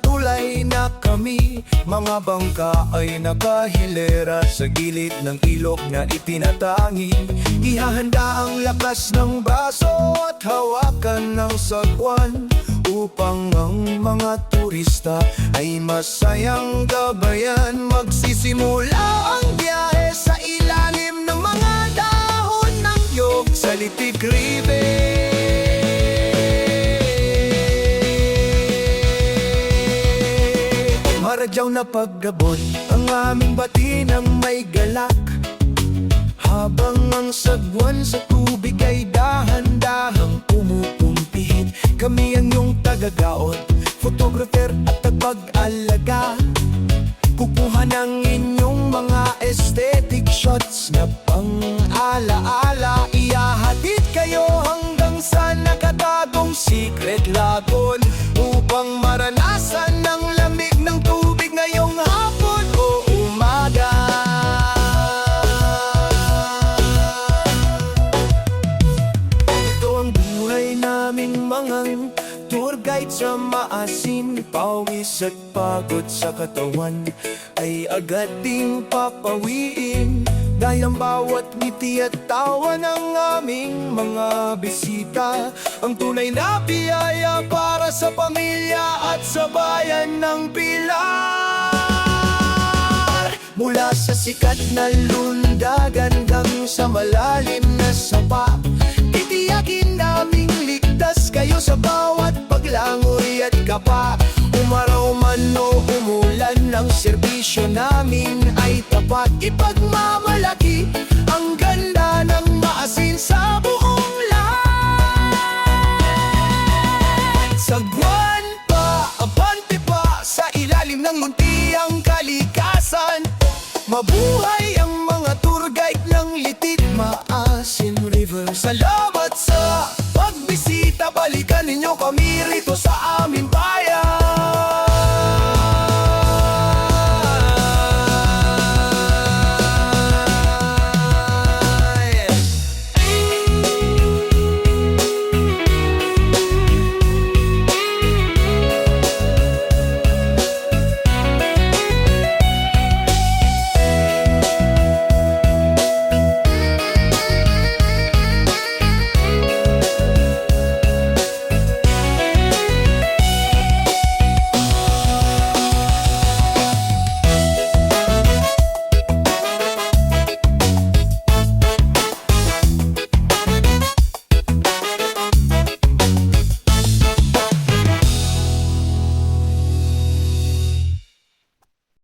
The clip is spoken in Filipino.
tulay na kami. Mga bangka ay nakahilera sa gilid ng ilog na itinatangi. Ihahanda ang lakas ng baso at hawakan ng sagwan, upang ang mga turista ay masayang gabayan. Magsisimula ang biyahe sa ilalim ng mga dahon ng yog sa Litig River. Maradyaw na paggabon ang aming bati ng may galak, habang ang sagwan sa tubig ay dahan-dahang pumupumpihin. Kami ang iyong tagagaon, photographer at tagapag-alaga. Kukuha ng inyong mga aesthetic shots na pang-alaala. Ihahatid kayo hanggang sa nakatagong secret lagoon, upang maranasan ng lamig ng tubig ngayong hapon o umaga. Ito ang buhay naming mga tour guide sa maasin. Pawis at pagod sa katawan ay agad ding papawiin, dahil ang bawat ngiti at tawa ng aming mga bisita ang tunay na biyaya para sa pamilya at sa bayan ng Pilar. Mula sa sikat na lundag hanggang sa malalim na sapa, titiyakin naming ligtas kayo sa bawat paglangoy at kapa. Umaraw man o umulan, ang serbisyo namin ay tapat. Ipagmamalaki ang ganda ng maasin sa buong lahat. Sagwan pa, abante pa, sa ilalim ng muntiang kalikasan. Mabuhay